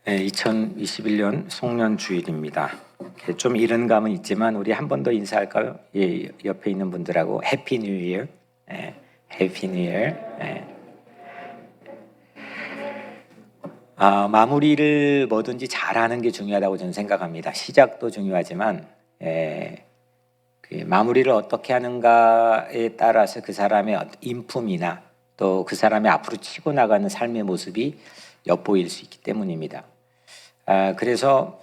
2021년 송년 주일입니다. 좀 이른 감은 있지만 우리 한 번 더 인사할까요? 옆에 있는 분들하고 해피 뉴 이어. 해피 뉴 이어. 마무리를 뭐든지 잘하는 게 중요하다고 저는 생각합니다. 시작도 중요하지만 그 마무리를 어떻게 하는가에 따라서 그 사람의 인품이나 또 그 사람의 앞으로 치고 나가는 삶의 모습이 엿보일 수 있기 때문입니다. 그래서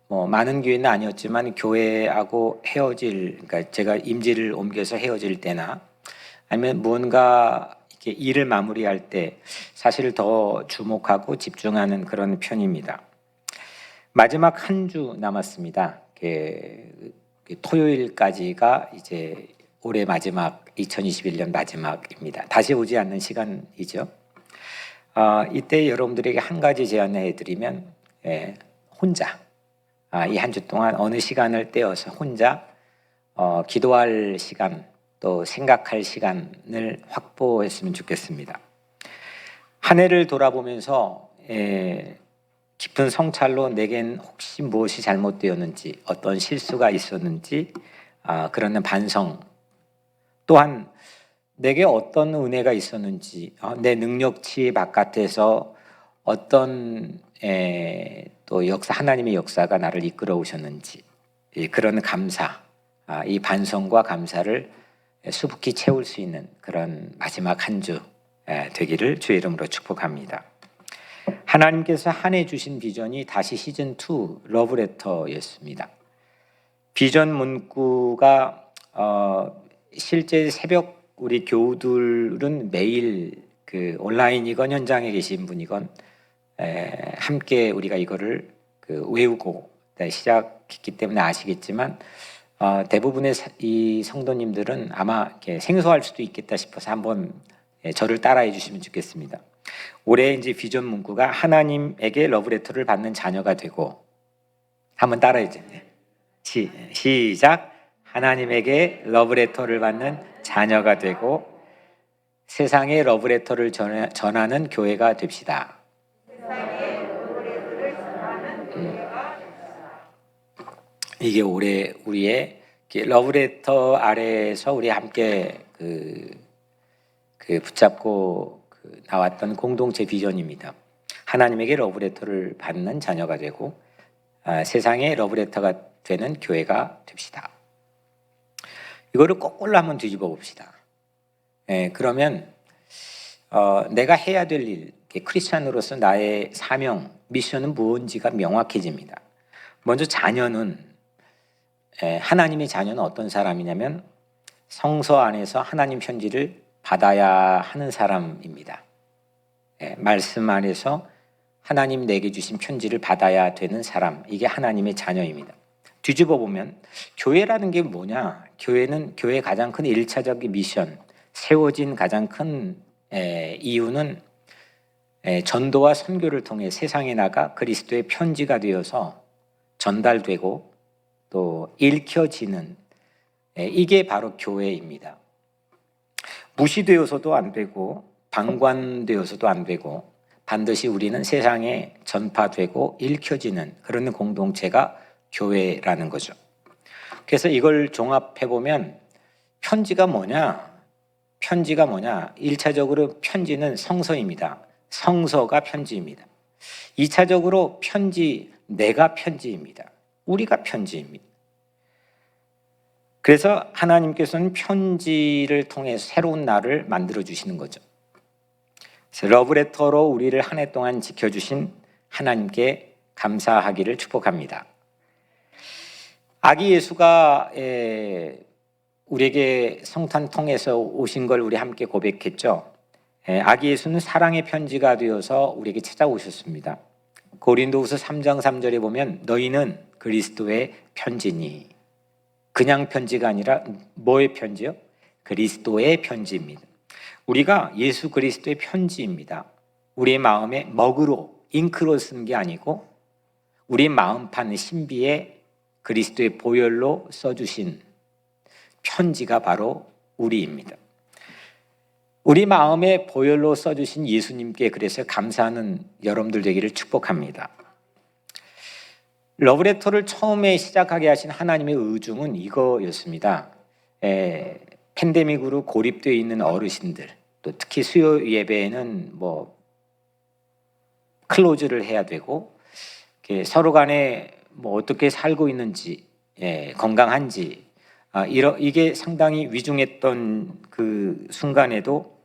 뭐 많은 교회는 아니었지만 교회하고 그러니까 제가 임지를 옮겨서 헤어질 때나 아니면 무언가 이렇게 일을 마무리할 때 사실 더 주목하고 집중하는 그런 편입니다. 마지막 한 주 남았습니다. 토요일까지가 이제 올해 마지막 2021년 마지막입니다. 다시 오지 않는 시간이죠. 이때 여러분들에게 한 가지 제안을 해드리면 혼자 이 한 주 동안 어느 시간을 떼어서 혼자 기도할 시간 또 생각할 시간을 확보했으면 좋겠습니다. 한 해를 돌아보면서 깊은 성찰로 내겐 혹시 무엇이 잘못되었는지 어떤 실수가 있었는지 그러는 반성, 또한 내게 어떤 은혜가 있었는지 내 능력치 바깥에서 어떤 또 하나님의 역사가 나를 이끌어 오셨는지 그런 감사, 이 반성과 감사를 수북히 채울 수 있는 그런 마지막 한 주 되기를 주의 이름으로 축복합니다. 하나님께서 한 해 주신 비전이 다시 시즌2 러브레터였습니다. 비전 문구가 실제 새벽 우리 교우들은 매일 그 온라인이건 현장에 계신 분이건 함께 우리가 이거를 외우고 시작했기 때문에 아시겠지만 대부분의 이 성도님들은 아마 이렇게 생소할 수도 있겠다 싶어서 한번 저를 따라해 주시면 좋겠습니다. 올해 이제 비전 문구가 하나님에게 러브레터를 받는 자녀가 되고, 한번 따라해 주세요. 시작. 하나님에게 러브레터를 받는 자녀가 되고 세상에 러브레터를 전하는 교회가 됩시다. 이게 올해 우리의 러브레터 아래에서 우리 함께 붙잡고 나왔던 공동체 비전입니다. 하나님에게 러브레터를 받는 자녀가 되고 세상에 러브레터가 되는 교회가 됩시다. 이거를 거꾸로 한번 뒤집어 봅시다. 그러면 내가 해야 될 일, 크리스찬으로서 나의 사명, 미션은 무엇인지가 명확해집니다. 먼저 하나님의 자녀는 어떤 사람이냐면 성서 안에서 하나님 편지를 받아야 하는 사람입니다. 말씀 안에서 하나님 내게 주신 편지를 받아야 되는 사람, 이게 하나님의 자녀입니다. 뒤집어 보면 교회라는 게 뭐냐? 교회의 가장 큰 1차적인 미션, 세워진 가장 큰 이유는 전도와 선교를 통해 세상에 나가 그리스도의 편지가 되어서 전달되고 또 읽혀지는 이게 바로 교회입니다. 무시되어서도 안 되고 방관되어서도 안 되고 반드시 우리는 세상에 전파되고 읽혀지는 그런 공동체가 교회라는 거죠. 그래서 이걸 종합해보면 편지가 뭐냐? 1차적으로 편지는 성서입니다. 성서가 편지입니다. 2차적으로 내가 편지입니다. 우리가 편지입니다. 그래서 하나님께서는 편지를 통해 새로운 나를 만들어 주시는 거죠. 러브레터로 우리를 한 해 동안 지켜주신 하나님께 감사하기를 축복합니다. 아기 예수가 우리에게 성탄 통해서 오신 걸 우리 함께 고백했죠. 아기 예수는 사랑의 편지가 되어서 우리에게 찾아오셨습니다. 고린도후서 3장 3절에 보면 너희는 그리스도의 편지니, 그냥 편지가 아니라 뭐의 편지요? 그리스도의 편지입니다. 우리가 예수 그리스도의 편지입니다. 우리의 마음에 먹으로, 잉크로 쓴 게 아니고 우리 마음판 신비에 그리스도의 보혈로 써주신 편지가 바로 우리입니다. 우리 마음에 보혈로 써주신 예수님께 그래서 감사하는 여러분들 되기를 축복합니다. 러브레터를 처음에 시작하게 하신 하나님의 의중은 이거였습니다. 팬데믹으로 고립되어 있는 어르신들, 또 특히 수요 예배에는 클로즈를 해야 되고 서로 간에 어떻게 살고 있는지, 건강한지, 이게 상당히 위중했던 그 순간에도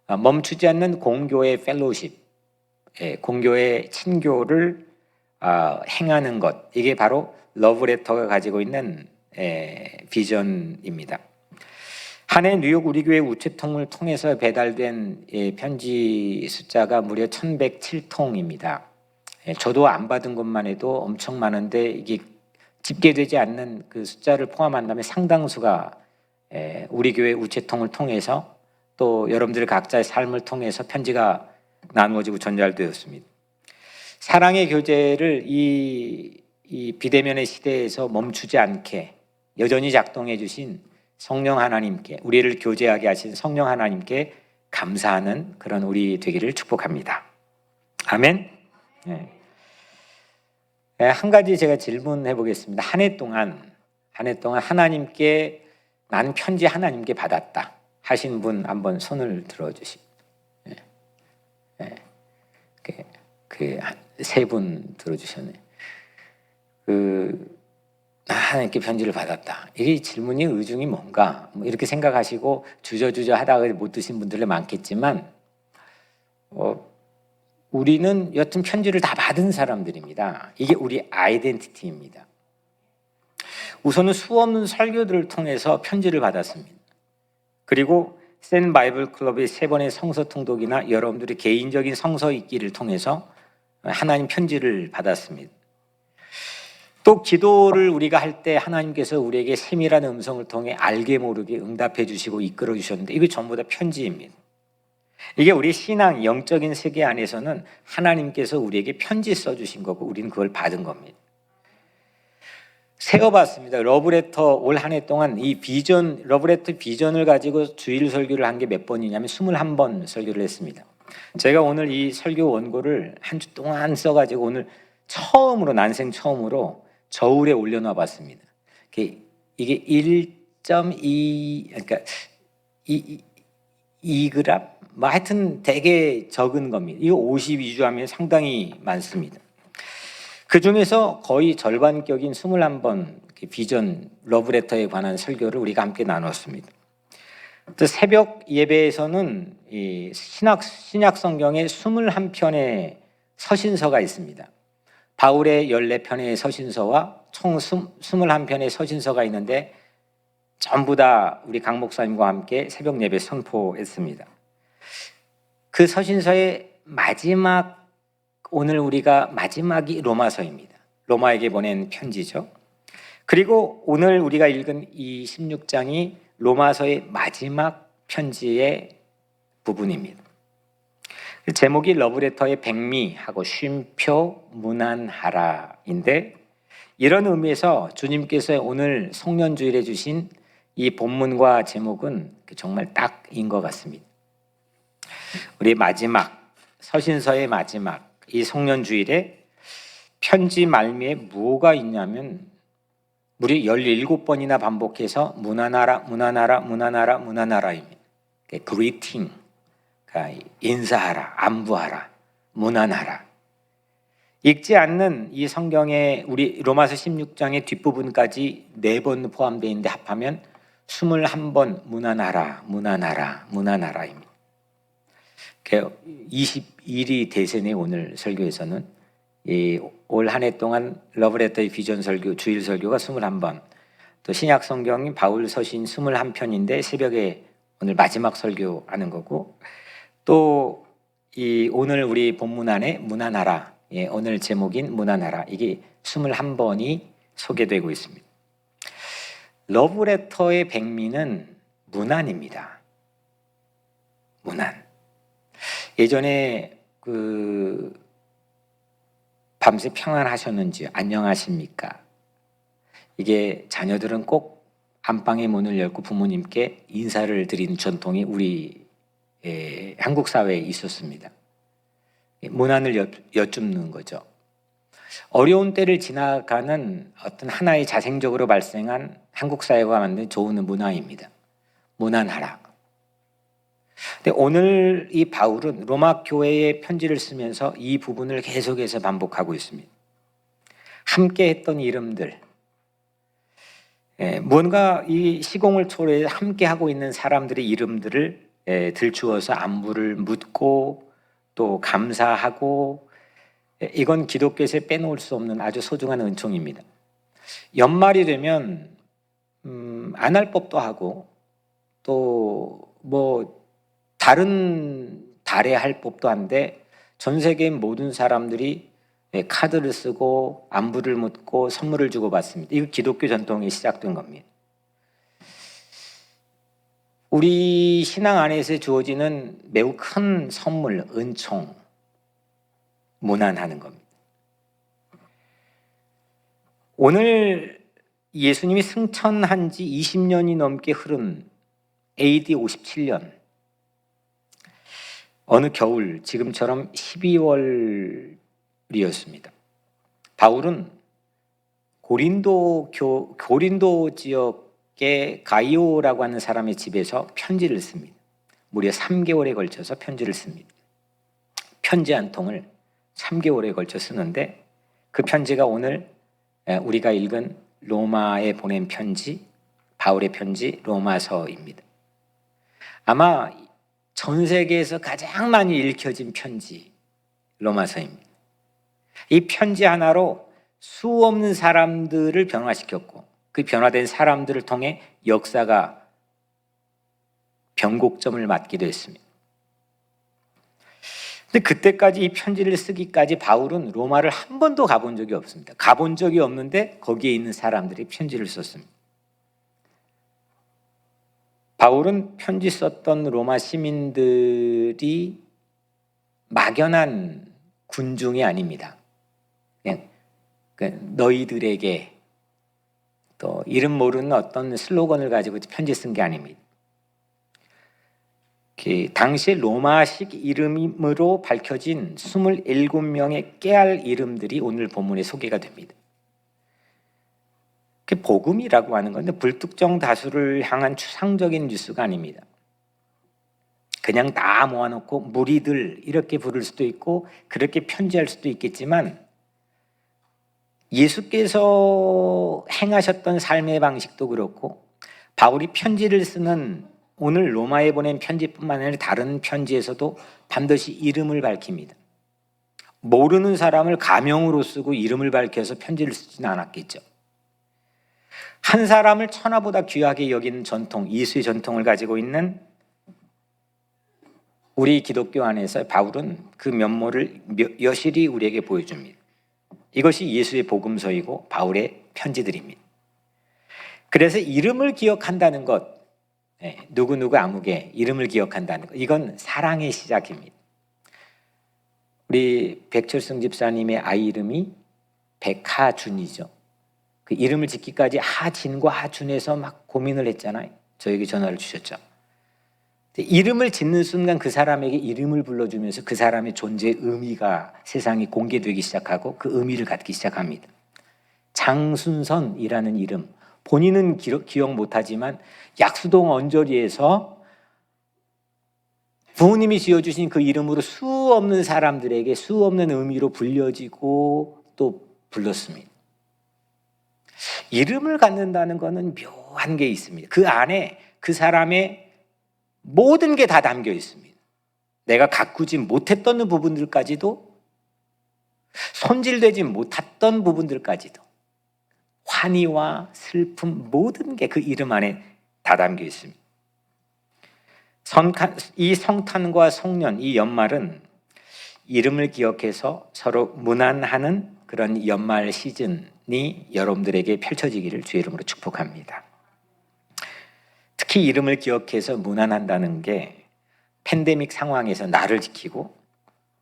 멈추지 않는 공교의 펠로십, 공교의 친교를 행하는 것, 이게 바로 러브레터가 가지고 있는 비전입니다. 한 해 뉴욕 우리 교회 우체통을 통해서 배달된 편지 숫자가 무려 1107통입니다. 저도 안 받은 것만 해도 엄청 많은데 이게 집계되지 않는 그 숫자를 포함한다면 상당수가 우리 교회 우체통을 통해서 또 여러분들 각자의 삶을 통해서 편지가 나누어지고 전달되었습니다. 사랑의 교제를 이 비대면의 시대에서 멈추지 않게 여전히 작동해 주신 성령 하나님께, 우리를 교제하게 하신 성령 하나님께 감사하는 그런 우리 되기를 축복합니다. 아멘. 한 가지 제가 질문해 보겠습니다. 한 해 동안 하나님께, 나는 편지 하나님께 받았다 하신 분 한번 손을 들어 주시고, 세 분 들어주셨네. 하나님께 편지를 받았다. 이 질문이 의중이 뭔가 이렇게 생각하시고 주저주저 하다가 못 드신 분들이 많겠지만, 우리는 여튼 편지를 다 받은 사람들입니다. 이게 우리 아이덴티티입니다. 우선은 수없는 설교들을 통해서 편지를 받았습니다. 그리고 센 바이블 클럽의 3번의 성서 통독이나 여러분들의 개인적인 성서 읽기를 통해서 하나님 편지를 받았습니다. 또 기도를 우리가 할 때 하나님께서 우리에게 세밀한 음성을 통해 알게 모르게 응답해 주시고 이끌어 주셨는데, 이게 전부 다 편지입니다. 이게 우리 신앙 영적인 세계 안에서는 하나님께서 우리에게 편지 써주신 거고 우리는 그걸 받은 겁니다. 세어봤습니다. 러브레터 올 한 해 동안 이 비전, 러브레터 비전을 가지고 주일 설교를 한 게 몇 번이냐면 21번 설교를 했습니다. 제가 오늘 이 설교 원고를 한 주 동안 써가지고 오늘 처음으로, 난생 처음으로 저울에 올려놔 봤습니다. 이게 1.2, 그러니까 2g? 하여튼 되게 적은 겁니다. 이거 52주 하면 상당히 많습니다. 그 중에서 거의 절반격인 21번 비전 러브레터에 관한 설교를 우리가 함께 나눴습니다. 또 새벽 예배에서는 이 신약 성경에 21편의 서신서가 있습니다. 바울의 14편의 서신서와 총 21편의 서신서가 있는데 전부 다 우리 강 목사님과 함께 새벽 예배 선포했습니다. 그 서신서의 마지막, 오늘 우리가 마지막이 로마서입니다. 로마에게 보낸 편지죠. 그리고 오늘 우리가 읽은 이 16장이 로마서의 마지막 편지의 부분입니다. 제목이 러브레터의 백미하고 쉼표 문안하라인데, 이런 의미에서 주님께서 오늘 송년주일에 주신 이 본문과 제목은 정말 딱인 것 같습니다. 우리 마지막, 서신서의 마지막 이 송년주일에 편지 말미에 뭐가 있냐면 무려 17번이나 반복해서 문안하라, 문안하라, 문안하라, 문안하라입니다. greeting, 인사하라, 안부하라, 문안하라. 읽지 않는 이 성경의 우리 로마서 16장의 뒷부분까지 4번 포함되어 있는데 합하면 21번 문안하라, 문안하라, 문안하라입니다. 21이 대세네. 오늘 설교에서는 올 한 해 동안 러브레터의 비전 설교, 주일 설교가 21번, 또 신약 성경인 바울 서신 21편인데 새벽에 오늘 마지막 설교하는 거고, 또 오늘 우리 본문 안에 문안하라, 오늘 제목인 문안하라, 이게 21번이 소개되고 있습니다. 러브레터의 백미는 문안입니다. 문안. 예전에 밤새 평안하셨는지, 안녕하십니까? 이게 자녀들은 꼭 안방의 문을 열고 부모님께 인사를 드리는 전통이 우리 한국 사회에 있었습니다. 문안을 여쭙는 거죠. 어려운 때를 지나가는 어떤 하나의 자생적으로 발생한 한국 사회가 만든 좋은 문화입니다. 문안하라. 근데 오늘 이 바울은 로마 교회에 편지를 쓰면서 이 부분을 계속해서 반복하고 있습니다. 함께 했던 이름들, 무언가 이 시공을 초래해 함께 하고 있는 사람들의 이름들을 들추어서 안부를 묻고 또 감사하고, 이건 기독교에서 빼놓을 수 없는 아주 소중한 은총입니다. 연말이 되면 안 할 법도 하고 또 뭐 다른 달에 할 법도 한데 전 세계 모든 사람들이 카드를 쓰고 안부를 묻고 선물을 주고받습니다. 이거 기독교 전통이 시작된 겁니다. 우리 신앙 안에서 주어지는 매우 큰 선물, 은총, 문안하는 겁니다. 오늘 예수님이 승천한 지 20년이 넘게 흐른 AD 57년 어느 겨울, 지금처럼 12월이었습니다. 바울은 고린도 지역의 가이오라고 하는 사람의 집에서 편지를 씁니다. 무려 3개월에 걸쳐서 편지를 씁니다. 편지 한 통을 3개월에 걸쳐 쓰는데 그 편지가 오늘 우리가 읽은 로마에 보낸 편지, 바울의 편지 로마서입니다. 아마 전 세계에서 가장 많이 읽혀진 편지 로마서입니다. 이 편지 하나로 수없는 사람들을 변화시켰고 그 변화된 사람들을 통해 역사가 변곡점을 맞기도 했습니다. 근데 그때까지 이 편지를 쓰기까지 바울은 로마를 한 번도 가본 적이 없습니다. 가본 적이 없는데 거기에 있는 사람들이 편지를 썼습니다. 바울은 편지 썼던 로마 시민들이 막연한 군중이 아닙니다. 그냥 너희들에게 또 이름 모르는 어떤 슬로건을 가지고 편지 쓴 게 아닙니다. 당시 로마식 이름으로 밝혀진 27명의 깨알 이름들이 오늘 본문에 소개가 됩니다. 복음이라고 하는 건데 불특정 다수를 향한 추상적인 뉴스가 아닙니다. 그냥 다 모아놓고 무리들 이렇게 부를 수도 있고 그렇게 편지할 수도 있겠지만 예수께서 행하셨던 삶의 방식도 그렇고 바울이 편지를 쓰는 오늘 로마에 보낸 편지뿐만 아니라 다른 편지에서도 반드시 이름을 밝힙니다. 모르는 사람을 가명으로 쓰고 이름을 밝혀서 편지를 쓰지는 않았겠죠. 한 사람을 천하보다 귀하게 여기는 전통, 예수의 전통을 가지고 있는 우리 기독교 안에서 바울은 그 면모를 여실히 우리에게 보여줍니다. 이것이 예수의 복음서이고 바울의 편지들입니다. 그래서 이름을 기억한다는 것, 누구누구 아무개 이름을 기억한다는 것, 이건 사랑의 시작입니다. 우리 백철승 집사님의 아이 이름이 백하준이죠. 그 이름을 짓기까지 하진과 하준에서 막 고민을 했잖아요. 저에게 전화를 주셨죠. 이름을 짓는 순간 그 사람에게 이름을 불러주면서 그 사람의 존재의 의미가 세상에 공개되기 시작하고 그 의미를 갖기 시작합니다. 장순선이라는 이름, 본인은 기억 못하지만 약수동 언저리에서 부모님이 지어주신 그 이름으로 수없는 사람들에게 수없는 의미로 불려지고 또 불렀습니다. 이름을 갖는다는 것은 묘한 게 있습니다. 그 안에 그 사람의 모든 게 다 담겨 있습니다. 내가 가꾸지 못했던 부분들까지도, 손질되지 못했던 부분들까지도, 환희와 슬픔 모든 게 그 이름 안에 다 담겨 있습니다. 이 성탄과 송년, 이 연말은 이름을 기억해서 서로 문안하는 그런 연말 시즌이 여러분들에게 펼쳐지기를 주의 이름으로 축복합니다. 특히 이름을 기억해서 문안한다는 게 팬데믹 상황에서 나를 지키고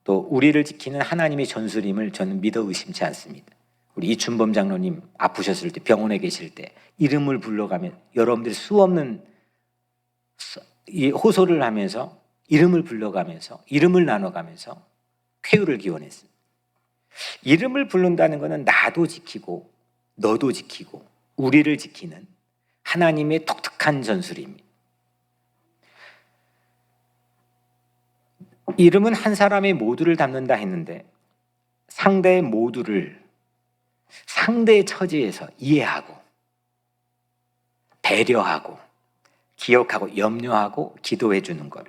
또 우리를 지키는 하나님의 전술임을 저는 믿어 의심치 않습니다. 우리 이춘범 장로님 아프셨을 때, 병원에 계실 때 이름을 불러가면 여러분들이 수없는 호소를 하면서 이름을 불러가면서 이름을 나눠가면서 쾌유를 기원했습니다. 이름을 부른다는 것은 나도 지키고 너도 지키고 우리를 지키는 하나님의 독특한 전술입니다. 이름은 한 사람의 모두를 담는다 했는데 상대의 모두를 상대의 처지에서 이해하고 배려하고 기억하고 염려하고 기도해 주는 것,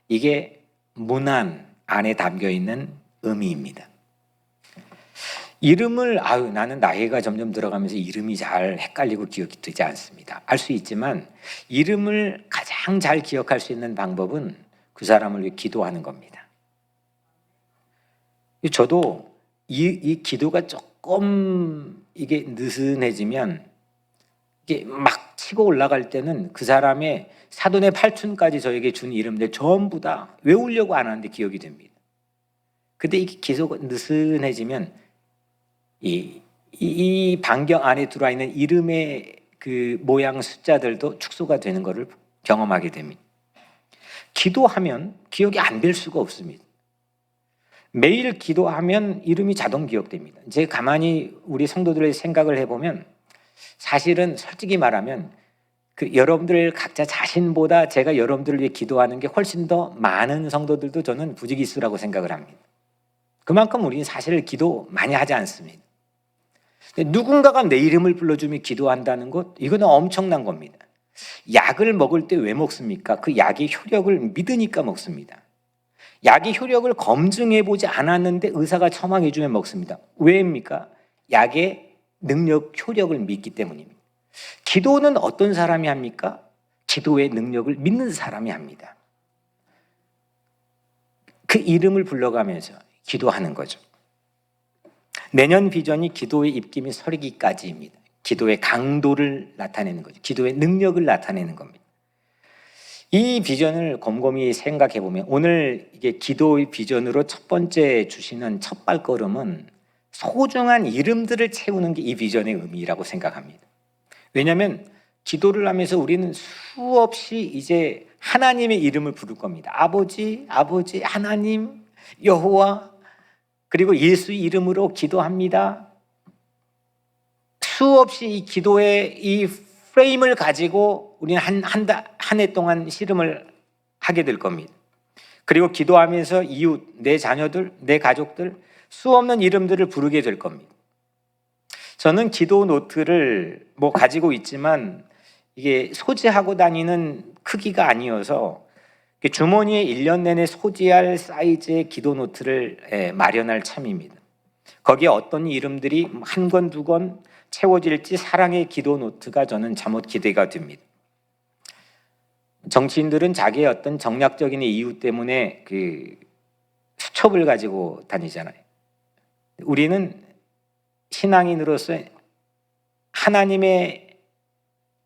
이게 문안 안에 담겨 있는 의미입니다. 이름을 나는 나이가 점점 들어가면서 이름이 잘 헷갈리고 기억이 되지 않습니다. 알 수 있지만 이름을 가장 잘 기억할 수 있는 방법은 그 사람을 위해 기도하는 겁니다. 저도 이 기도가 조금 이게 느슨해지면 이게 막 치고 올라갈 때는 그 사람의 사돈의 팔촌까지 저에게 준 이름들 전부 다 외우려고 안 하는데 기억이 됩니다. 근데 이게 기도가 느슨해지면 이 반경 안에 들어와 있는 이름의 그 모양 숫자들도 축소가 되는 것을 경험하게 됩니다. 기도하면 기억이 안 될 수가 없습니다. 매일 기도하면 이름이 자동 기억됩니다. 이제 가만히 우리 성도들의 생각을 해보면 사실은 솔직히 말하면 여러분들 각자 자신보다 제가 여러분들을 위해 기도하는 게 훨씬 더 많은 성도들도 저는 부지기수라고 생각을 합니다. 그만큼 우리는 사실 기도 많이 하지 않습니다. 누군가가 내 이름을 불러주며 기도한다는 것, 이거는 엄청난 겁니다. 약을 먹을 때 왜 먹습니까? 그 약의 효력을 믿으니까 먹습니다. 약의 효력을 검증해보지 않았는데 의사가 처방해주면 먹습니다. 왜입니까? 약의 능력, 효력을 믿기 때문입니다. 기도는 어떤 사람이 합니까? 기도의 능력을 믿는 사람이 합니다. 그 이름을 불러가면서 기도하는 거죠. 내년 비전이 기도의 입김이 서리기까지입니다. 기도의 강도를 나타내는 거죠. 기도의 능력을 나타내는 겁니다. 이 비전을 곰곰이 생각해 보면 오늘 이게 기도의 비전으로 첫 번째 주시는 첫 발걸음은 소중한 이름들을 채우는 게 이 비전의 의미라고 생각합니다. 왜냐하면 기도를 하면서 우리는 수없이 이제 하나님의 이름을 부를 겁니다. 아버지, 하나님, 여호와, 그리고 예수의 이름으로 기도합니다. 수없이 이 기도의 이 프레임을 가지고 우리는 한 해 동안 씨름을 하게 될 겁니다. 그리고 기도하면서 이웃, 내 자녀들, 내 가족들 수없는 이름들을 부르게 될 겁니다. 저는 기도 노트를 가지고 있지만 이게 소지하고 다니는 크기가 아니어서 주머니에 1년 내내 소지할 사이즈의 기도 노트를 마련할 참입니다. 거기에 어떤 이름들이 한 권, 두 권 채워질지 사랑의 기도 노트가 저는 잠옷 기대가 됩니다. 정치인들은 자기의 어떤 정략적인 이유 때문에 그 수첩을 가지고 다니잖아요. 우리는 신앙인으로서 하나님의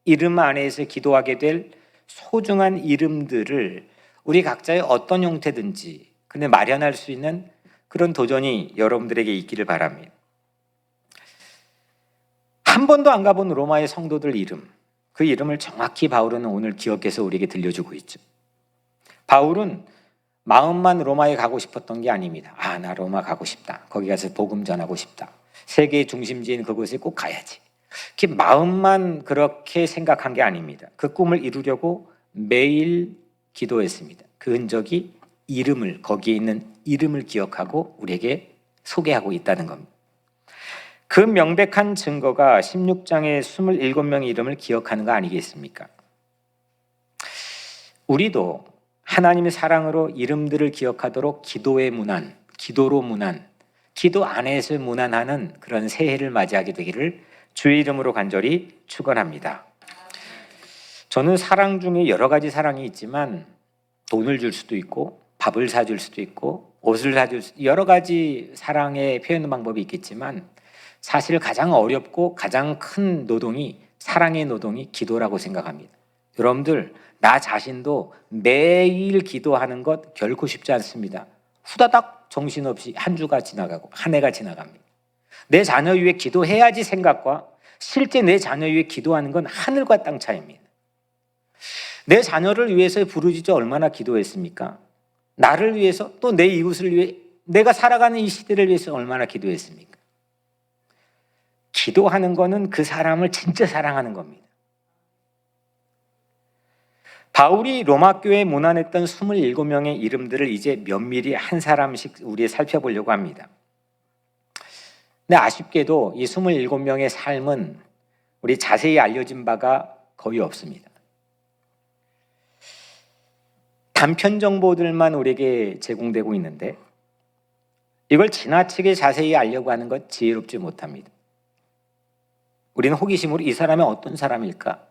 이름 안에서 기도하게 될 소중한 이름들을 우리 각자의 어떤 형태든지 근데 마련할 수 있는 그런 도전이 여러분들에게 있기를 바랍니다. 한 번도 안 가본 로마의 성도들 이름, 그 이름을 정확히 바울은 오늘 기억해서 우리에게 들려주고 있죠. 바울은 마음만 로마에 가고 싶었던 게 아닙니다. 나 로마 가고 싶다. 거기 가서 복음 전하고 싶다. 세계의 중심지인 그곳에 꼭 가야지. 마음만 그렇게 생각한 게 아닙니다. 그 꿈을 이루려고 매일 기도했습니다. 그 흔적이 거기에 있는 이름을 기억하고 우리에게 소개하고 있다는 겁니다. 그 명백한 증거가 16장의 27명의 이름을 기억하는 거 아니겠습니까? 우리도 하나님의 사랑으로 이름들을 기억하도록 기도의 문안, 기도로 문안, 기도 안에서 문안하는 그런 새해를 맞이하게 되기를 주의 이름으로 간절히 축원합니다. 저는 사랑 중에 여러 가지 사랑이 있지만 돈을 줄 수도 있고 밥을 사줄 수도 있고 옷을 사줄 수도 있고 여러 가지 사랑의 표현 방법이 있겠지만 사실 가장 어렵고 가장 큰 노동이 사랑의 노동이 기도라고 생각합니다. 여러분들 나 자신도 매일 기도하는 것 결코 쉽지 않습니다. 후다닥 정신없이 한 주가 지나가고 한 해가 지나갑니다. 내 자녀 위해 기도해야지 생각과 실제 내 자녀 위해 기도하는 건 하늘과 땅 차이입니다. 내 자녀를 위해서 부르짖어 얼마나 기도했습니까? 나를 위해서 또 내 이웃을 위해 내가 살아가는 이 시대를 위해서 얼마나 기도했습니까? 기도하는 거는 그 사람을 진짜 사랑하는 겁니다. 바울이 로마 교회에 문안했던 27명의 이름들을 이제 면밀히 한 사람씩 우리 살펴보려고 합니다. 근데 아쉽게도 이 27명의 삶은 우리 자세히 알려진 바가 거의 없습니다. 단편 정보들만 우리에게 제공되고 있는데 이걸 지나치게 자세히 알려고 하는 것 지혜롭지 못합니다. 우리는 호기심으로 이 사람이 어떤 사람일까?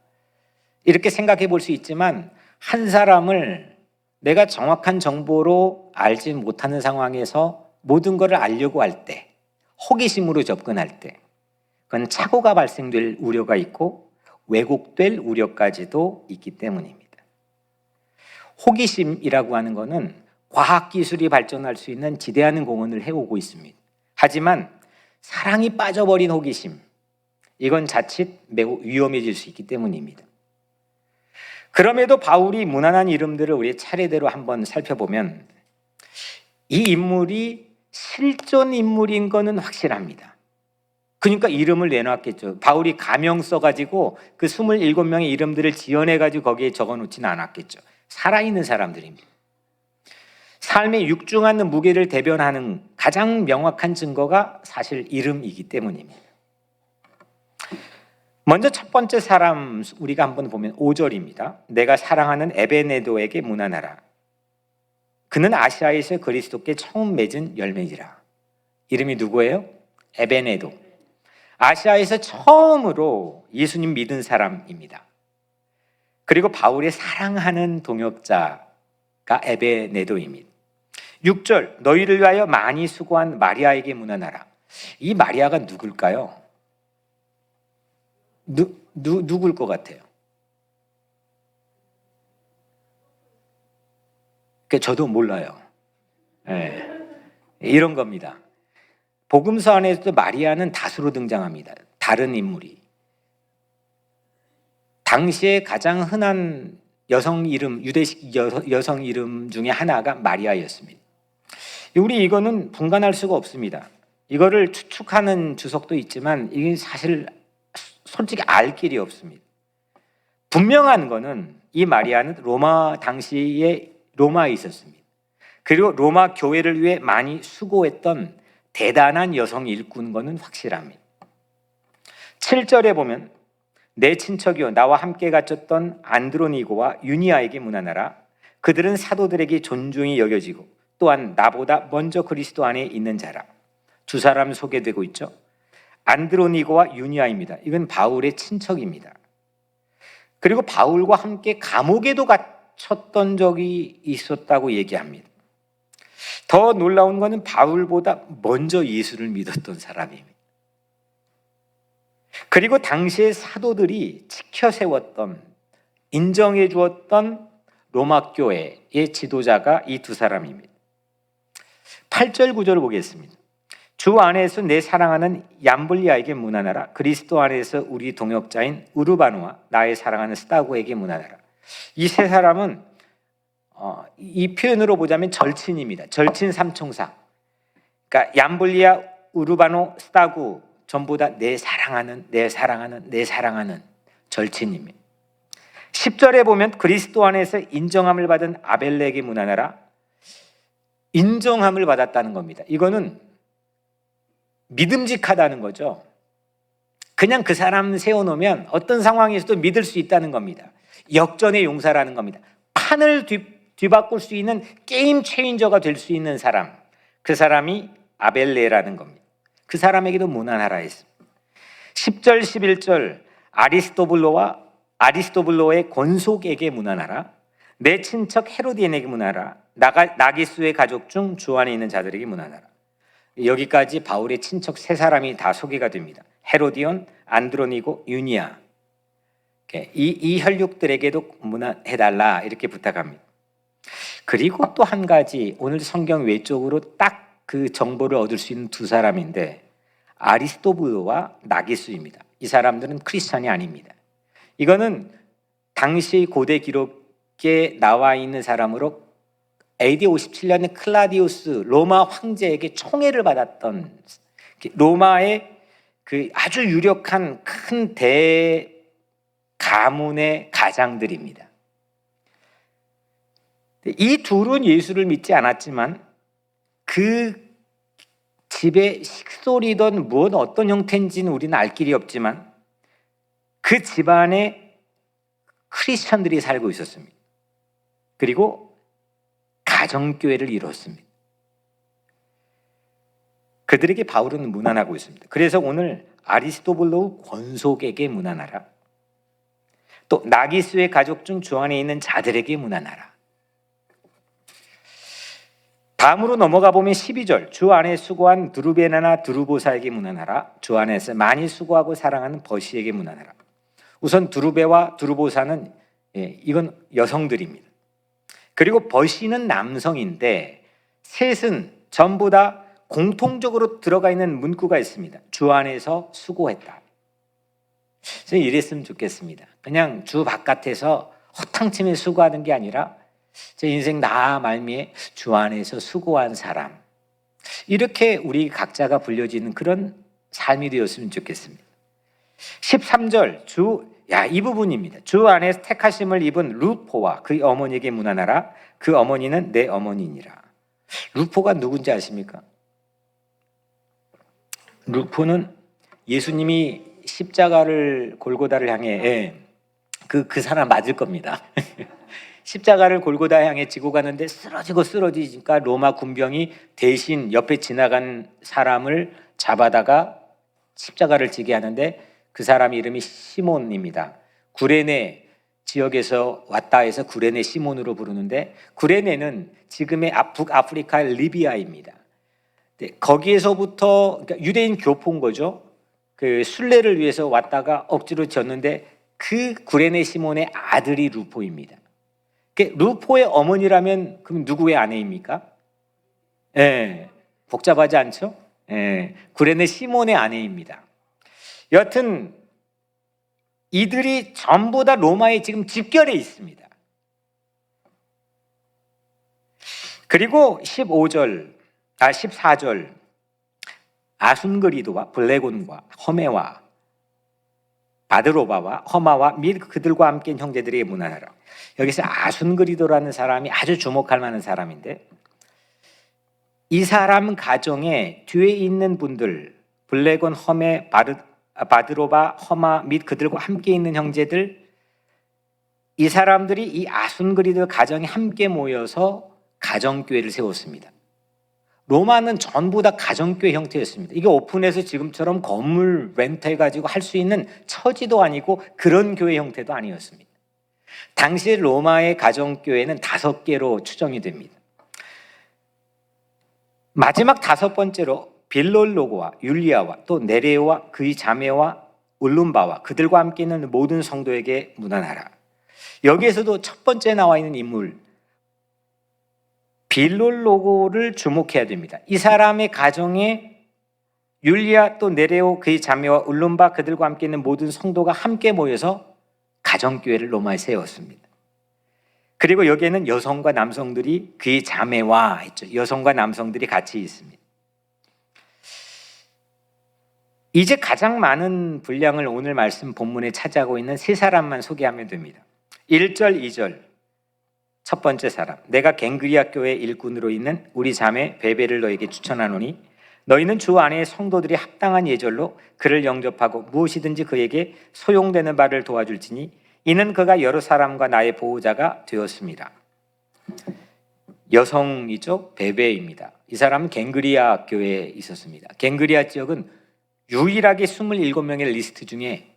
이렇게 생각해 볼 수 있지만 한 사람을 내가 정확한 정보로 알지 못하는 상황에서 모든 것을 알려고 할 때, 호기심으로 접근할 때 그건 착오가 발생될 우려가 있고 왜곡될 우려까지도 있기 때문입니다. 호기심이라고 하는 것은 과학기술이 발전할 수 있는 지대한 공헌을 해오고 있습니다. 하지만 사랑이 빠져버린 호기심, 이건 자칫 매우 위험해질 수 있기 때문입니다. 그럼에도 바울이 문안한 이름들을 우리 차례대로 한번 살펴보면 이 인물이 실존 인물인 것은 확실합니다. 그러니까 이름을 내놨겠죠. 바울이 가명 써가지고 그 27명의 이름들을 지어내가지고 거기에 적어놓지는 않았겠죠. 살아있는 사람들입니다. 삶의 육중한 무게를 대변하는 가장 명확한 증거가 사실 이름이기 때문입니다. 먼저 첫 번째 사람 우리가 한번 보면 5절입니다. 내가 사랑하는 에베네도에게 문안하라. 그는 아시아에서 그리스도께 처음 맺은 열매이라. 이름이 누구예요? 에베네도. 아시아에서 처음으로 예수님 믿은 사람입니다. 그리고 바울의 사랑하는 동역자가 에베네도입니다. 6절 너희를 위하여 많이 수고한 마리아에게 문안하라. 이 마리아가 누굴까요? 누굴 것 같아요? 저도 몰라요. 네. 이런 겁니다. 복음서 안에서도 마리아는 다수로 등장합니다. 다른 인물이. 당시에 가장 흔한 여성 이름, 유대식 여성 이름 중에 하나가 마리아였습니다. 우리 이거는 분간할 수가 없습니다. 이거를 추측하는 주석도 있지만 이게 사실 솔직히 알 길이 없습니다. 분명한 거는 이 마리아는 당시에 로마에 있었습니다. 그리고 로마 교회를 위해 많이 수고했던 대단한 여성 일꾼 거는 확실합니다. 7절에 보면 내 친척이요 나와 함께 갇혔던 안드로니고와 유니아에게 문안하라. 그들은 사도들에게 존중이 여겨지고 또한 나보다 먼저 그리스도 안에 있는 자라. 두 사람 소개되고 있죠. 안드로니고와 유니아입니다. 이건 바울의 친척입니다. 그리고 바울과 함께 감옥에도 갇혔던 적이 있었다고 얘기합니다. 더 놀라운 것은 바울보다 먼저 예수를 믿었던 사람입니다. 그리고 당시의 사도들이 지켜 세웠던, 인정해 주었던 로마 교회의 지도자가 이 두 사람입니다. 8절 9절을 보겠습니다. 주 안에서 내 사랑하는 얌블리아에게 문안하라. 그리스도 안에서 우리 동역자인 우르바노와 나의 사랑하는 스타고에게 문안하라. 이 세 사람은 이 표현으로 보자면 절친입니다. 절친 삼총사. 그러니까 얌블리아, 우르바노, 스타고 전부 다 내 사랑하는 절친입니다. 10절에 보면 그리스도 안에서 인정함을 받은 아벨레에게 문안하라. 인정함을 받았다는 겁니다. 이거는 믿음직하다는 거죠. 그냥 그 사람 세워놓으면 어떤 상황에서도 믿을 수 있다는 겁니다. 역전의 용사라는 겁니다. 판을 뒤바꿀 수 있는 게임 체인저가 될 수 있는 사람, 그 사람이 아벨레라는 겁니다. 그 사람에게도 문안하라 했습니다. 10절 11절 아리스토블로의 권속에게 문안하라. 내 친척 헤로디엔에게 문안하라. 나기수의 가족 중 주 안에 있는 자들에게 문안하라. 여기까지 바울의 친척 세 사람이 다 소개가 됩니다. 헤로디온, 안드로니고, 유니아. 이 혈육들에게도 문안해달라 이렇게 부탁합니다. 그리고 또 한 가지 오늘 성경 외적으로 딱 그 정보를 얻을 수 있는 두 사람인데 아리스토블로와 나기수입니다. 이 사람들은 크리스찬이 아닙니다. 이거는 당시 고대 기록에 나와 있는 사람으로 AD 57년에 클라디우스 로마 황제에게 총애를 받았던 로마의 그 아주 유력한 큰 대가문의 가장들입니다. 이 둘은 예수를 믿지 않았지만 그 집의 식솔이든 무엇 어떤 형태인지는 우리는 알 길이 없지만 그 집안에 크리스천들이 살고 있었습니다. 그리고 가정교회를 이뤘습니다. 그들에게 바울은 문안하고 있습니다. 그래서 오늘 아리스토블로의 권속에게 문안하라. 또 나기스의 가족 중 주 안에 있는 자들에게 문안하라. 다음으로 넘어가 보면 12절 주 안에 수고한 드루베나나 드루보사에게 문안하라. 주 안에서 많이 수고하고 사랑하는 버시에게 문안하라. 우선 드루베와 드루보사는 이건 여성들입니다. 그리고 버시는 남성인데 셋은 전부 다 공통적으로 들어가 있는 문구가 있습니다. 주 안에서 수고했다. 저는 이랬으면 좋겠습니다. 그냥 주 바깥에서 허탕치며 수고하는 게 아니라 제 인생 나 말미에 주 안에서 수고한 사람, 이렇게 우리 각자가 불려지는 그런 삶이 되었으면 좋겠습니다. 13절 이 부분입니다. 주 안에서 택하심을 입은 루포와 그의 어머니에게 문안하라. 그 어머니는 내 어머니니라. 루포가 누군지 아십니까? 루포는 예수님이 십자가를 골고다를 향해 그 사람 맞을 겁니다. 십자가를 골고다 향해 지고 가는데 쓰러지니까 로마 군병이 대신 옆에 지나간 사람을 잡아다가 십자가를 지게 하는데 그 사람 이름이 시몬입니다. 구레네 지역에서 왔다 해서 구레네 시몬으로 부르는데 구레네는 지금의 북아프리카 리비아입니다. 거기에서부터 그러니까 유대인 교포인 거죠. 그 순례를 위해서 왔다가 억지로 졌는데 그 구레네 시몬의 아들이 루포입니다. 루포의 어머니라면 그럼 누구의 아내입니까? 복잡하지 않죠? 구레네 시몬의 아내입니다. 여튼 이들이 전부 다 로마에 지금 집결해 있습니다. 그리고 14절 아순그리도와 블레곤과 허메와 바드로바와 허마와 및 그들과 함께인 형제들에게 문안하라. 여기서 아순그리도라는 사람이 아주 주목할 만한 사람인데 이 사람 가정에 뒤에 있는 분들 블레곤, 허메, 바드로바, 허마 및 그들과 함께 있는 형제들, 이 사람들이 이 아순그리도 가정에 함께 모여서 가정교회를 세웠습니다. 로마는 전부 다 가정교회 형태였습니다. 이게 오픈해서 지금처럼 건물 렌트해가지고 할 수 있는 처지도 아니고 그런 교회 형태도 아니었습니다. 당시 로마의 가정교회는 5개로 추정이 됩니다. 마지막 5번째로 빌롤로고와 율리아와 또 네레오와 그의 자매와 울룸바와 그들과 함께 있는 모든 성도에게 문안하라. 여기에서도 첫 번째 나와 있는 인물 빌롤로고를 주목해야 됩니다. 이 사람의 가정에 율리아 또 네레오 그의 자매와 울룸바 그들과 함께 있는 모든 성도가 함께 모여서 가정교회를 로마에 세웠습니다. 그리고 여기에는 여성과 남성들이 그의 자매와 했죠. 여성과 남성들이 같이 있습니다. 이제 가장 많은 분량을 오늘 말씀 본문에 차지하고 있는 3사람만 소개하면 됩니다. 1절, 2절. 첫 번째 사람, 내가 갱그리아 교회 일꾼으로 있는 우리 자매 베베를 너에게 추천하노니 너희는 주 안에 성도들이 합당한 예절로 그를 영접하고 무엇이든지 그에게 소용되는 바를 도와줄지니 이는 그가 여러 사람과 나의 보호자가 되었습니다. 여성이죠. 베베입니다. 이 사람은 갱그리아 교회에 있었습니다. 갱그리아 지역은 유일하게 27명의 리스트 중에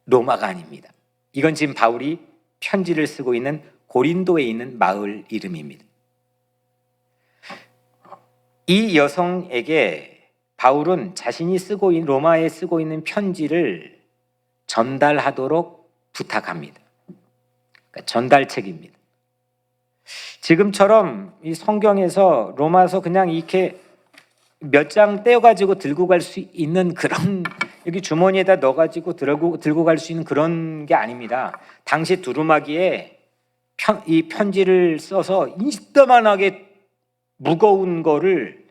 로마가 아닙니다. 이건 지금 바울이 편지를 쓰고 있는 고린도에 있는 마을 이름입니다. 이 여성에게 바울은 자신이 쓰고 있는 로마에 쓰고 있는 편지를 전달하도록 부탁합니다. 그러니까 전달책입니다. 지금처럼 이 성경에서 로마서 그냥 이렇게 몇 장 떼어가지고 들고 갈 수 있는 그런 여기 주머니에다 넣어가지고 들고 갈 수 있는 그런 게 아닙니다. 당시 두루마기에 이 편지를 써서 이따만하게 무거운 거를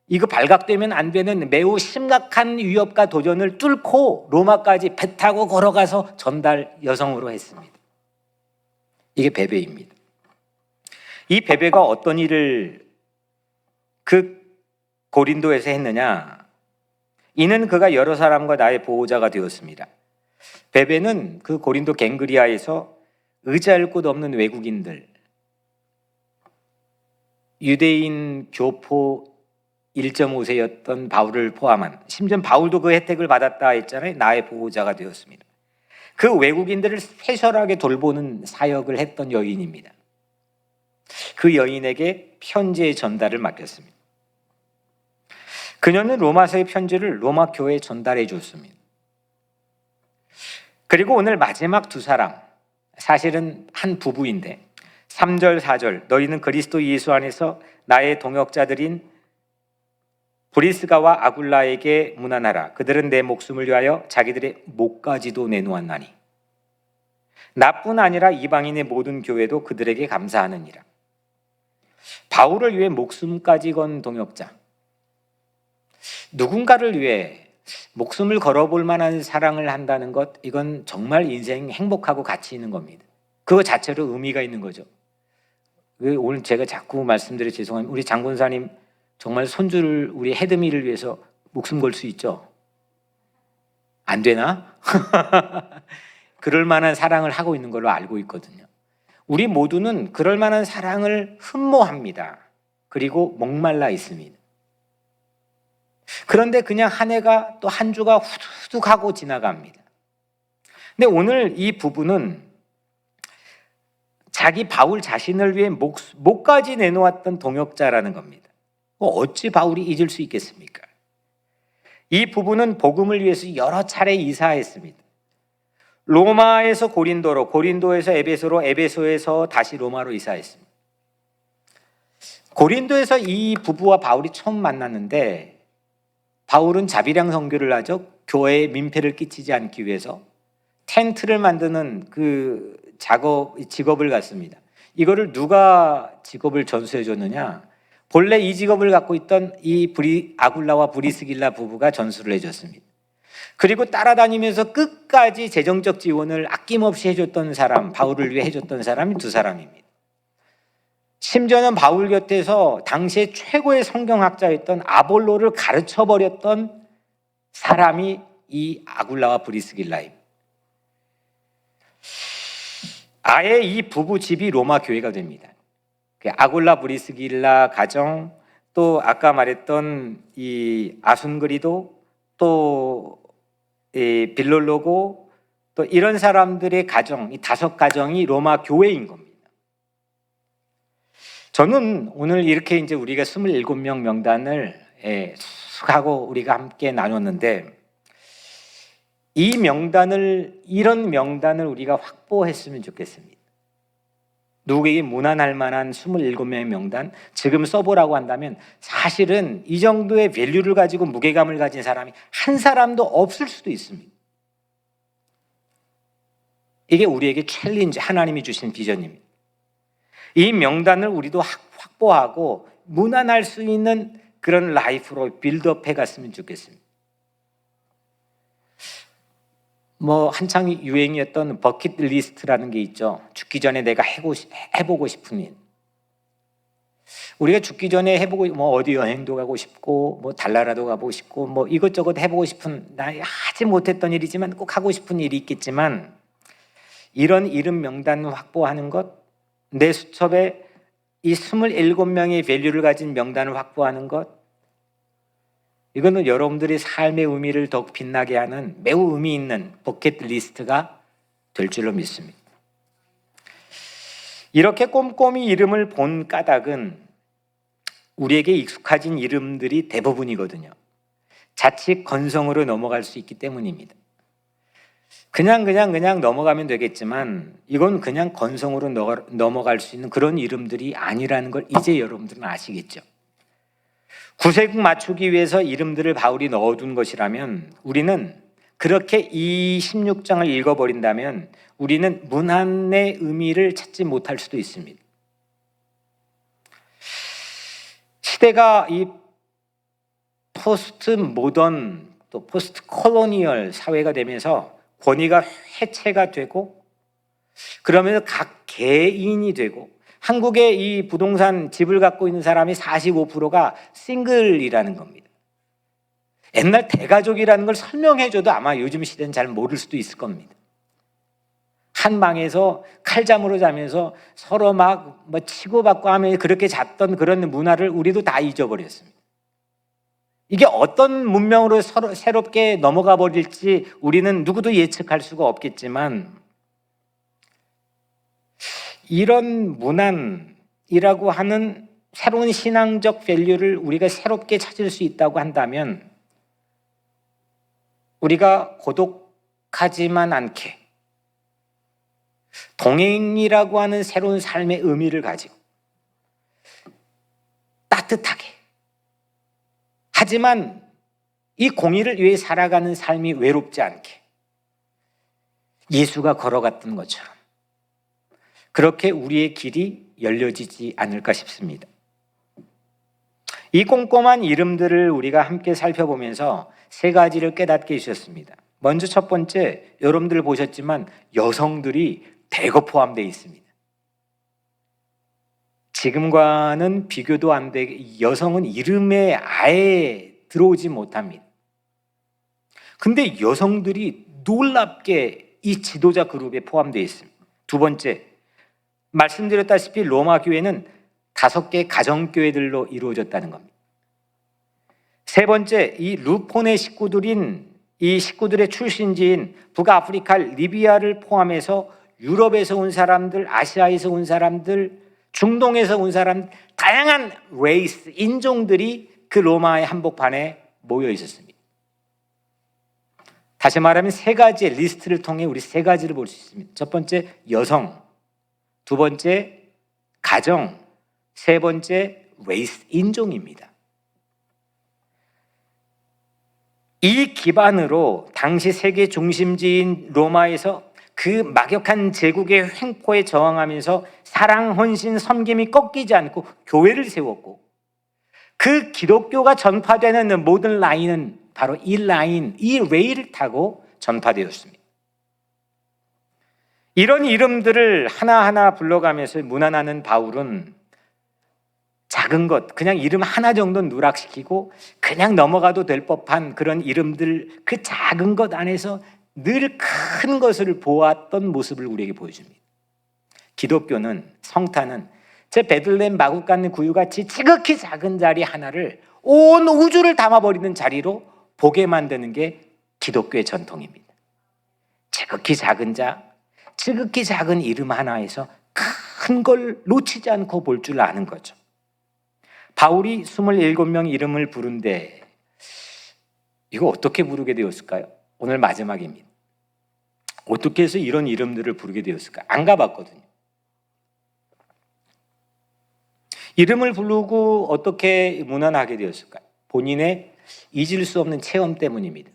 이거 발각되면 안 되는 매우 심각한 위협과 도전을 뚫고 로마까지 배 타고 걸어가서 전달 여성으로 했습니다. 이게 베베입니다. 이 베베가 어떤 일을 그 고린도에서 했느냐? 이는 그가 여러 사람과 나의 보호자가 되었습니다. 베베는 그 고린도 갱그리아에서 의지할 곳 없는 외국인들, 유대인 교포 1.5세였던 바울을 포함한, 심지어 바울도 그 혜택을 받았다 했잖아요. 나의 보호자가 되었습니다. 그 외국인들을 스페셜하게 돌보는 사역을 했던 여인입니다. 그 여인에게 편지의 전달을 맡겼습니다. 그녀는 로마서의 편지를 로마 교회에 전달해 줬습니다. 그리고 오늘 마지막 두 사람, 사실은 한 부부인데 3절 4절 너희는 그리스도 예수 안에서 나의 동역자들인 브리스가와 아굴라에게 문안하라. 그들은 내 목숨을 위하여 자기들의 목까지도 내놓았나니 나뿐 아니라 이방인의 모든 교회도 그들에게 감사하느니라. 바울을 위해 목숨까지 건 동역자, 누군가를 위해 목숨을 걸어볼 만한 사랑을 한다는 것, 이건 정말 인생 행복하고 가치 있는 겁니다. 그거 자체로 의미가 있는 거죠. 오늘 제가 자꾸 말씀드려 죄송합니다. 우리 장군사님 정말 손주를, 우리 해드미를 위해서 목숨 걸 수 있죠? 안 되나? 그럴 만한 사랑을 하고 있는 걸로 알고 있거든요. 우리 모두는 그럴 만한 사랑을 흠모합니다. 그리고 목말라 있습니다. 그런데 그냥 한 해가 또 한 주가 후둑 하고 지나갑니다. 근데 오늘 이 부부는 자기 바울 자신을 위해 목까지 내놓았던 동역자라는 겁니다. 어찌 바울이 잊을 수 있겠습니까? 이 부부는 복음을 위해서 여러 차례 이사했습니다. 로마에서 고린도로, 고린도에서 에베소로, 에베소에서 다시 로마로 이사했습니다. 고린도에서 이 부부와 바울이 처음 만났는데 바울은 자비량 선교를 하죠. 교회에 민폐를 끼치지 않기 위해서 텐트를 만드는 그 직업을 갖습니다. 이거를 누가 직업을 전수해 줬느냐? 본래 이 직업을 갖고 있던 이 아굴라와 브리스길라 부부가 전수를 해줬습니다. 그리고 따라다니면서 끝까지 재정적 지원을 아낌없이 해줬던 사람, 바울을 위해 해줬던 사람이 두 사람입니다. 심지어는 바울 곁에서 당시에 최고의 성경학자였던 아볼로를 가르쳐버렸던 사람이 이 아굴라와 브리스길라입니다. 아예 이 부부 집이 로마 교회가 됩니다. 아굴라 브리스길라 가정, 또 아까 말했던 이 아순그리도, 또 빌롤로고, 또 이런 사람들의 가정, 이 5가정이 로마 교회인 겁니다. 저는 오늘 이렇게 이제 우리가 27명 명단을 하고 우리가 함께 나눴는데, 이런 명단을 우리가 확보했으면 좋겠습니다. 누구에게 무난할 만한 27명의 명단, 지금 써보라고 한다면 사실은 이 정도의 밸류를 가지고 무게감을 가진 사람이 한 사람도 없을 수도 있습니다. 이게 우리에게 챌린지, 하나님이 주신 비전입니다. 이 명단을 우리도 확보하고 무난할 수 있는 그런 라이프로 빌드업 해갔으면 좋겠습니다. 한창 유행이었던 버킷리스트라는 게 있죠. 죽기 전에 내가 해보고 싶은 일. 우리가 죽기 전에 해보고, 어디 여행도 가고 싶고, 달나라도 가보고 싶고, 이것저것 해보고 싶은, 나 하지 못했던 일이지만 꼭 하고 싶은 일이 있겠지만, 이런 이름 명단 확보하는 것, 내 수첩에 이 27명의 밸류를 가진 명단을 확보하는 것, 이거는 여러분들의 삶의 의미를 더욱 빛나게 하는 매우 의미 있는 버킷리스트가 될 줄로 믿습니다. 이렇게 꼼꼼히 이름을 본 까닭은 우리에게 익숙해진 이름들이 대부분이거든요. 자칫 건성으로 넘어갈 수 있기 때문입니다. 그냥 넘어가면 되겠지만 이건 그냥 건성으로 넘어갈 수 있는 그런 이름들이 아니라는 걸 이제 여러분들은 아시겠죠. 구색 맞추기 위해서 이름들을 바울이 넣어둔 것이라면, 우리는 그렇게 이 16장을 읽어버린다면 우리는 문안의 의미를 찾지 못할 수도 있습니다. 시대가 이 포스트 모던 또 포스트 콜로니얼 사회가 되면서 권위가 해체가 되고 그러면서 각 개인이 되고 한국의 이 부동산 집을 갖고 있는 사람이 45%가 싱글이라는 겁니다. 옛날 대가족이라는 걸 설명해줘도 아마 요즘 시대는 잘 모를 수도 있을 겁니다. 한 방에서 칼잠으로 자면서 서로 막 뭐 치고받고 하면 그렇게 잤던 그런 문화를 우리도 다 잊어버렸습니다. 이게 어떤 문명으로 서로 새롭게 넘어가 버릴지 우리는 누구도 예측할 수가 없겠지만 이런 문안이라고 하는 새로운 신앙적 밸류를 우리가 새롭게 찾을 수 있다고 한다면 우리가 고독하지만 않게 동행이라고 하는 새로운 삶의 의미를 가지고 따뜻하게 하지만 이 공의를 위해 살아가는 삶이 외롭지 않게 예수가 걸어갔던 것처럼 그렇게 우리의 길이 열려지지 않을까 싶습니다. 이 꼼꼼한 이름들을 우리가 함께 살펴보면서 세 가지를 깨닫게 해주셨습니다. 먼저 첫 번째, 여러분들 보셨지만 여성들이 대거 포함되어 있습니다. 지금과는 비교도 안 되게 여성은 이름에 아예 들어오지 못합니다. 근데 여성들이 놀랍게 이 지도자 그룹에 포함되어 있습니다. 두 번째, 말씀드렸다시피 로마 교회는 5개 가정교회들로 이루어졌다는 겁니다. 세 번째, 이 루폰의 식구들인 이 식구들의 출신지인 북아프리카 리비아를 포함해서 유럽에서 온 사람들, 아시아에서 온 사람들, 중동에서 온 사람, 다양한 레이스, 인종들이 그 로마의 한복판에 모여 있었습니다. 다시 말하면 세 가지의 리스트를 통해 우리 세 가지를 볼 수 있습니다. 첫 번째, 여성. 두 번째, 가정. 세 번째, 레이스, 인종입니다. 이 기반으로 당시 세계 중심지인 로마에서 그 막역한 제국의 횡포에 저항하면서 사랑, 헌신, 섬김이 꺾이지 않고 교회를 세웠고 그 기독교가 전파되는 모든 라인은 바로 이 라인, 이 레일을 타고 전파되었습니다. 이런 이름들을 하나하나 불러가면서 문안하는 바울은 작은 것, 그냥 이름 하나 정도 누락시키고 그냥 넘어가도 될 법한 그런 이름들, 그 작은 것 안에서 늘 큰 것을 보았던 모습을 우리에게 보여줍니다. 기독교는, 성탄은 제 베들레헴 마구간 구유같이 지극히 작은 자리 하나를 온 우주를 담아버리는 자리로 보게 만드는 게 기독교의 전통입니다. 지극히 작은 자, 지극히 작은 이름 하나에서 큰 걸 놓치지 않고 볼 줄 아는 거죠. 바울이 27명 이름을 부른데 이거 어떻게 부르게 되었을까요? 오늘 마지막입니다. 어떻게 해서 이런 이름들을 부르게 되었을까? 안 가봤거든요. 이름을 부르고 어떻게 문안하게 되었을까? 본인의 잊을 수 없는 체험 때문입니다.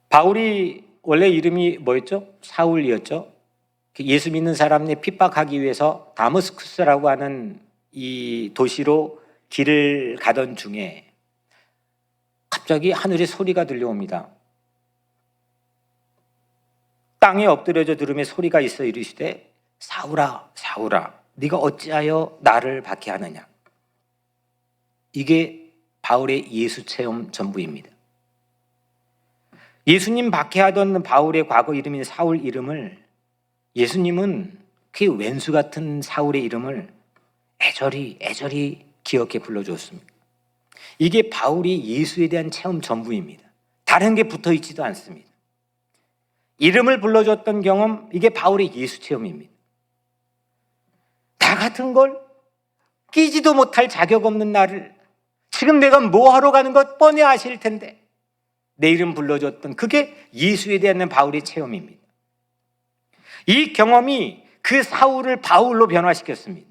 바울이 원래 이름이 뭐였죠? 사울이었죠. 예수 믿는 사람을 핍박하기 위해서 다마스쿠스라고 하는 이 도시로 길을 가던 중에 갑자기 하늘에 소리가 들려옵니다. 땅에 엎드려져 들으며 소리가 있어 이르시되 사울아 사울아 네가 어찌하여 나를 박해하느냐. 이게 바울의 예수 체험 전부입니다. 예수님 박해하던 바울의 과거 이름인 사울 이름을 예수님은 그 왼수 같은 사울의 이름을 애절히 기억해 불러주었습니다. 이게 바울이 예수에 대한 체험 전부입니다. 다른 게 붙어 있지도 않습니다. 이름을 불러줬던 경험, 이게 바울의 예수 체험입니다. 나 같은 걸 끼지도 못할 자격 없는 나를 지금 내가 뭐 하러 가는 것 뻔히 아실 텐데 내 이름 불러줬던 그게 예수에 대한 바울의 체험입니다. 이 경험이 그 사울을 바울로 변화시켰습니다.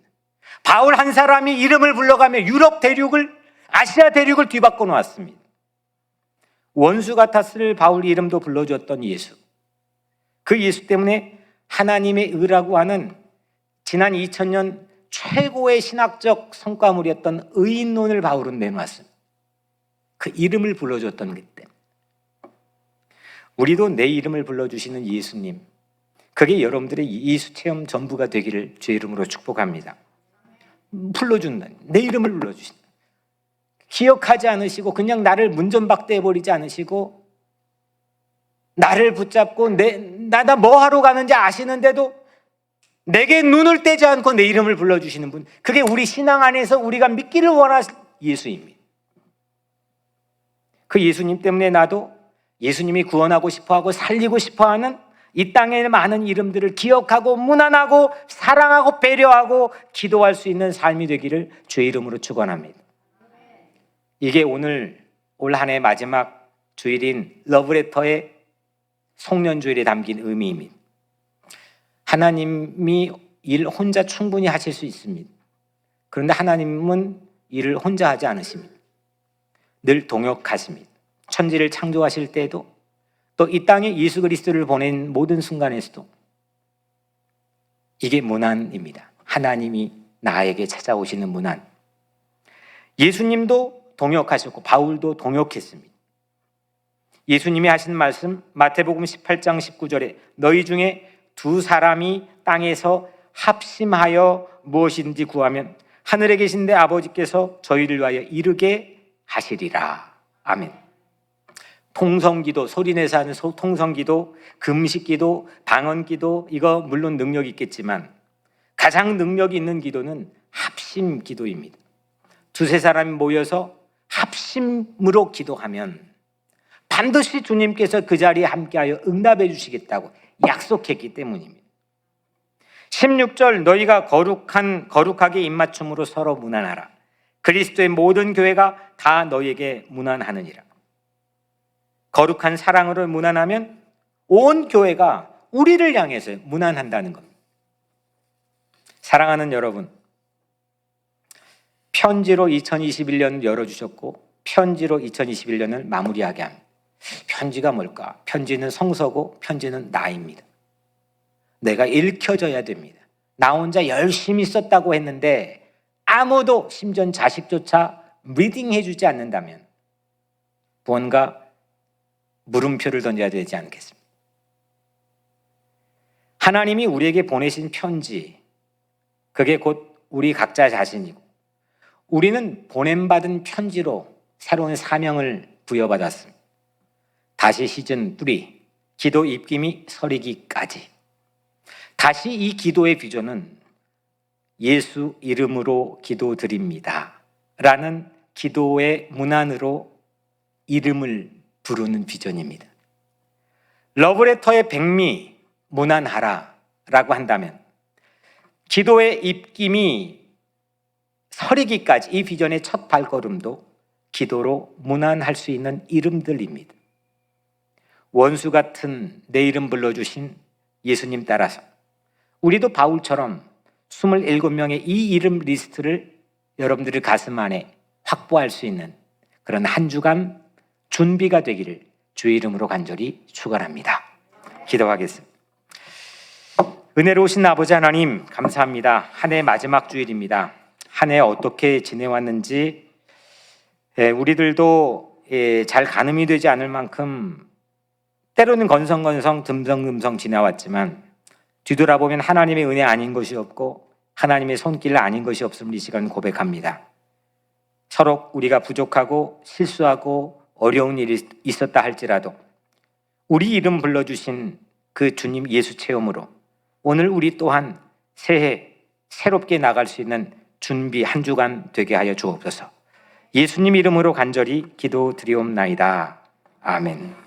바울 한 사람이 이름을 불러가며 유럽 대륙을, 아시아 대륙을 뒤바꿔 놓았습니다. 원수 같았을 바울 이름도 불러줬던 예수. 그 예수 때문에 하나님의 의라고 하는 지난 2000년 최고의 신학적 성과물이었던 의인론을 바울은 내놓았습니다. 그 이름을 불러줬던 그때. 우리도 내 이름을 불러주시는 예수님, 그게 여러분들의 예수 체험 전부가 되기를 주의 이름으로 축복합니다. 불러준다. 내 이름을 불러주신다. 기억하지 않으시고 그냥 나를 문전박대해버리지 않으시고 나를 붙잡고 나 뭐 하러 가는지 아시는데도 내게 눈을 떼지 않고 내 이름을 불러주시는 분, 그게 우리 신앙 안에서 우리가 믿기를 원하는 예수입니다. 그 예수님 때문에 나도 예수님이 구원하고 싶어하고 살리고 싶어하는 이 땅의 많은 이름들을 기억하고 문안하고 사랑하고 배려하고 기도할 수 있는 삶이 되기를 주의 이름으로 축원합니다. 이게 올 한 해 마지막 주일인 러브레터의 송년주일에 담긴 의미입니다. 하나님이 일 혼자 충분히 하실 수 있습니다. 그런데 하나님은 일을 혼자 하지 않으십니다. 늘 동역하십니다. 천지를 창조하실 때에도 또 이 땅에 예수 그리스도를 보낸 모든 순간에서도 이게 문안입니다. 하나님이 나에게 찾아오시는 문안. 예수님도 동역하셨고 바울도 동역했습니다. 예수님이 하신 말씀 마태복음 18장 19절에 너희 중에 두 사람이 땅에서 합심하여 무엇인지 구하면 하늘에 계신 내 아버지께서 저희를 위하여 이루게 하시리라. 아멘. 통성기도, 소리내서 하는 통성기도, 금식기도, 방언기도, 이거 물론 능력이 있겠지만 가장 능력이 있는 기도는 합심기도입니다. 두세 사람이 모여서 합심으로 기도하면 반드시 주님께서 그 자리에 함께하여 응답해 주시겠다고 약속했기 때문입니다. 16절 너희가 거룩하게 입맞춤으로 서로 문안하라. 그리스도의 모든 교회가 다 너희에게 문안하느니라. 거룩한 사랑으로 문안하면 온 교회가 우리를 향해서 문안한다는 겁니다. 사랑하는 여러분, 편지로 2021년 열어주셨고 편지로 2021년을 마무리하게 합니다. 편지가 뭘까? 편지는 성서고 편지는 나입니다. 내가 읽혀져야 됩니다. 나 혼자 열심히 썼다고 했는데 아무도 심지어 자식조차 리딩해 주지 않는다면 뭔가 물음표를 던져야 되지 않겠습니까? 하나님이 우리에게 보내신 편지, 그게 곧 우리 각자 자신이고 우리는 보냄받은 편지로 새로운 사명을 부여받았습니다. 다시 시즌 3, 기도 입김이 서리기까지. 다시 이 기도의 비전은 예수 이름으로 기도드립니다 라는 기도의 문안으로 이름을 부르는 비전입니다. 러브레터의 백미 문안하라 라고 한다면 기도의 입김이 서리기까지 이 비전의 첫 발걸음도 기도로 문안할 수 있는 이름들입니다. 원수 같은 내 이름 불러주신 예수님 따라서 우리도 바울처럼 27명의 이 이름 리스트를 여러분들의 가슴 안에 확보할 수 있는 그런 한 주간 준비가 되기를 주의 이름으로 간절히 축원합니다. 기도하겠습니다. 은혜로우신 아버지 하나님 감사합니다. 한 해 마지막 주일입니다. 한 해 어떻게 지내왔는지 우리들도 잘 가늠이 되지 않을 만큼 때로는 건성건성 듬성듬성 지나왔지만 뒤돌아보면 하나님의 은혜 아닌 것이 없고 하나님의 손길 아닌 것이 없음을 이 시간 고백합니다. 서로 우리가 부족하고 실수하고 어려운 일이 있었다 할지라도 우리 이름 불러주신 그 주님 예수 체험으로 오늘 우리 또한 새해 새롭게 나갈 수 있는 준비 한 주간 되게 하여 주옵소서. 예수님 이름으로 간절히 기도드리옵나이다. 아멘.